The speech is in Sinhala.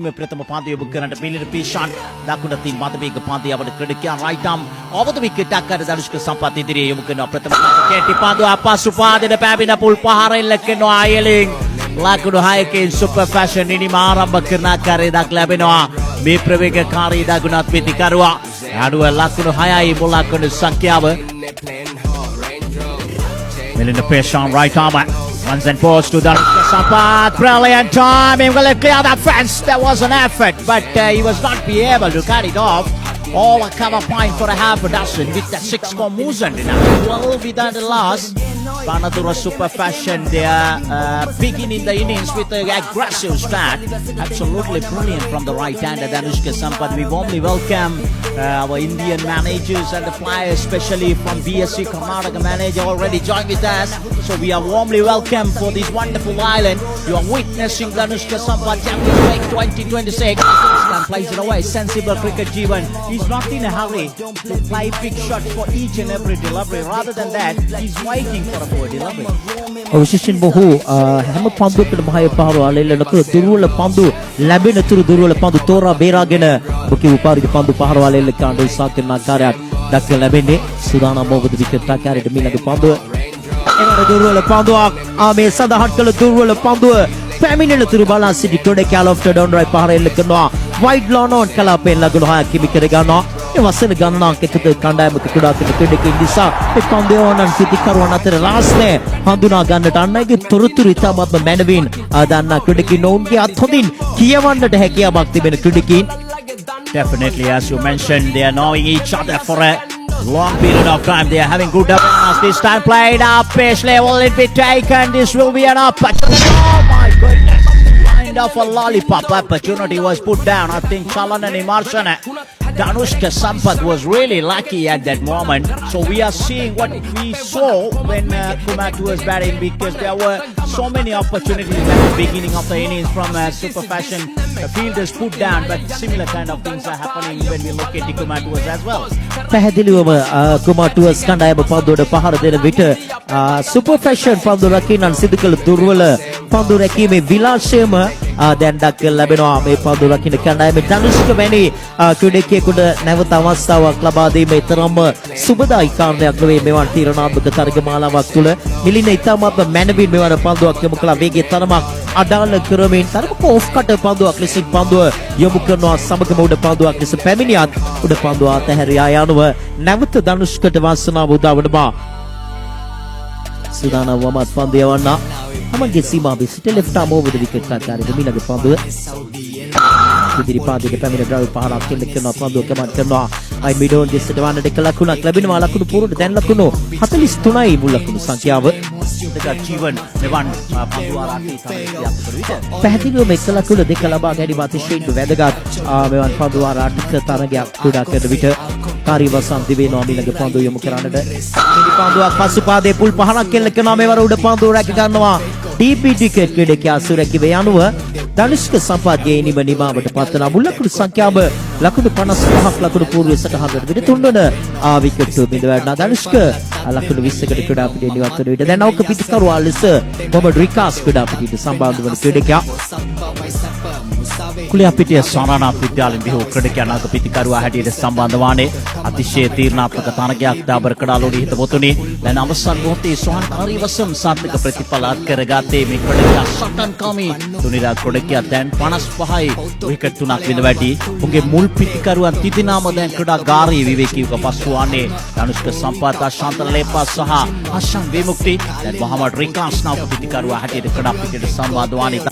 प्रथम पांति बुक्करंट पीलर पीशान दाकुंडती माधवीक पांति ಅವರ ಕ್ರೀಡಕ್ಕೆ right arm over the wicket attacker Dhanushka Sampath ඉදිරියේ යොමු කරන ප්‍රථම කැටි පාන්දු අපසු පාදෙන පැමිණ පුල් පහරෙන් ලැකෙනවා අයලින් ලකුණු 6කින් සුපර් ෆැෂන් ඉනිම ආරම්භ කරන ආකාරයක් ලැබෙනවා මේ ප්‍රවේගකාරී දකුණත් පිටිකරුවා අඩුව ලකුණු 6යි මුලකුණු සංඛ්‍යාව Melinda Peshan right arm runs and post to Dhanushka Sampath. Brilliant time. He will clear that fence. There was an effort, but he was not be able to carry it off. All a cover point for a half a dozen with the 6 for Muzan. 12 without the loss. Banadura Super Fashion, they are beginning the innings with an aggressive start. Absolutely brilliant from the right-hander Dhanushka Sampath. We warmly welcome our Indian managers and the players, especially from BSC Karnataka manager already joined with us. So we are warmly welcome for this wonderful island. You are witnessing Dhanushka Sampath Champions League 2026. Pakistan plays it away. Sensible cricket Jeevan. He's not in a hurry to play big shots for each and every delivery. Rather than that, he's waiting for a poor delivery. විශේෂයෙන් බොහෝ හැම පන්දුවකටම භය පහර අලෙල්ලනක දුර්වල පන්දු ලැබෙන තුරු දුර්වල පන්දු තෝරා බේරාගෙන ඔකේ උපාරික පන්දු පහර අලෙල්ල කාණ්ඩ උත්සාහ කරන ආකාරයක් දක්වලා ලැබෙන්නේ සුදානම් මොකද විකට් ආකාරයට මිලඟ පන්දුව එවර දුර්වල පන්දුවක් මේ සඳහන් කළ දුර්වල පන්දුව පැමිණෙන තුරු බලා සිටි ටොඩේ කැලොෆ්ට ඩොන් රයිට් පහර එල්ල කරනවා වයිඩ් ලෝන් ඔන් කලාපෙන් ලකුණු 6ක් කිමි කර ගන්නවා ඒ වසන ගණනාංක එකක කණ්ඩායමක කුඩා තිබෙන ක්‍රීඩකයින් නිසා ඒ පන්දුව ඕනන් සිටිකරුවන් අතර රාස්නේ හඳුනා ගන්නට අන්නයිගේ තොරතුරු ඉතාමත්ම මැනවින් දන්නා ක්‍රීඩකයින් ඔවුන්ගේ අත් හොඳින් කියවන්නට හැකියාවක් තිබෙන ක්‍රීඩකයින් Definitely, as you mentioned, they are knowing each other for a long period of time. They are having good awareness. This time played up, Paisley, will it be taken? This will be an opportunity. Oh my goodness. Kind of a lollipop opportunity was put down. I think Chalan and Imarsan. Dhanushka Sampath was really lucky at that moment. So we are seeing what we saw when Kumatu was batting, because there were so many opportunities at the beginning of the innings from Super Fashion fielders put down, but similar kind of things are happening when we look at the Kumatuas as well. පැහැදිලිවම කුමාටුවස් කණ්ඩායම පන්දුවට පහර දෙන විට සුපර් ෆැෂන් පන්දු රකින්නන් සිදු කළ දුර්වල පන්දු රැකීමේ විලාසයම දැන් දක්වලා ලැබෙනවා මේ පන්දු රකින්න කණ්ඩායමේ ධනුෂ්ක වැනි ක්‍රීඩකයෙකුට නැවත අවස්ථාවක් ලබා දීම තරම්ම සුබදායි කාරණයක් නෙවෙයි. මෙවන් තීරණාත්මක තරගමාලාවක් තුළ මිලින ඉතාමත්ම මැනවින් මෙවන පන්දුවක් යොමු කළා. වේගයේ තරමක් අඩාල කරමින් තරමක ඔෆ් කට පන්දුවක් ලෙස පන්දුව යොමු කරනවා. සමගම උඩ පන්දුවක් ලෙස පැමිණියත් උඩ පන්දුව අතහැරියා යනුව නැවත ධනුෂ්කට වාසනාව උදා වනවා. සුදානම් වමත් පන්දු යවන්න තමන්ගේ සීමාවේ සිට ලෙෆ්ට් ආම් ඕවර් ද විකට් ආකාරයට මිලඟ පන්දුව ඉදිරි පාදයක පැමිණ ඩ්‍රයිව් පහරක් කෙල්ල කරනවා. පන්දුව කමන්ට් කරනවා. අයි මිඩෝන් දෙසට වන්නට එක ලකුණක් ලැබෙනවා. ලකුණු පුරුට දැන් ලකුණු 43යි මුල් ලකුණු සංඛ්‍යාව. ජීවන් මෙවන් පන්දු ආරාටි තමයි පැහැදිලිවම එක ලකුණු දෙක ලබා ගැනීම අතිශයින් වැදගත්. මෙවන් පන්දු ආරාටික තරගයක් ක්‍රීඩා කරන විට කාර්ය වසන්ති වෙනවා මිලඟ පන්දු යොමු කරන්නට. මිනි පන්දුවක් පසු පාදයේ පුල් පහරක් කෙල්ල කරනවා. මෙවර උඩ පන්දුව රැක ගන්නවා. DPT ක්‍රීඩකයා සුරැකිව යනුව ධනුෂ්ක සම්පත්ගේ නිම නිමාවට පත්වන මුල් ලකුණු සංඛ්‍යාව ලකුණු 55ක් ලකුණු පූර්ව සටහනකට විතර තුන්වන විකට් බිඳ වැටෙනා. ධනුෂ්ක ලකුණු 20කට ක්‍රීඩා පිටින් ඉවත් වන විට දැන් නෞක පිටිකරුවා ලෙස මොහමඩ් රිකාස් ක්‍රීඩා පිටිට සම්බන්ධ වන ක්‍රීඩකයා කුලියාපිටිය සාරානාත් විද්‍යාලයෙන් බිහි ක්‍රීඩකයා නාග පිටිකරුවා හැටියට සම්බන්ධ වන්නේ අතිශය තීරණාත්මක තරගයක් දාබරකඩාලෝඩි හිතවතුනි. දැන් අවසන් මොහොතේ සෝහන් කාර්යවසම් සාර්ථක ප්‍රතිඵල අත්කරගත්තේ මේ ක්‍රීඩකයා සටන් කමී තුනිරා ක්‍රීඩකයා දැන් 55යි විකට් 3ක් විඳ වැටි. උගේ මුල් පිටිකරුවන් තිදෙනාම දැන් ක්‍රීඩාගාරයේ විවේකීව පසු වන්නේ. ධනුෂ්ක සම්පත් අශාන්ත ලේපා සහ අශාන් විමුක්ති දැන් මොහමඩ් රිකාස් නාග පිටිකරුවා හැටියට ක්‍රීඩා පිටියට සම්බන්ධ වන්නේ.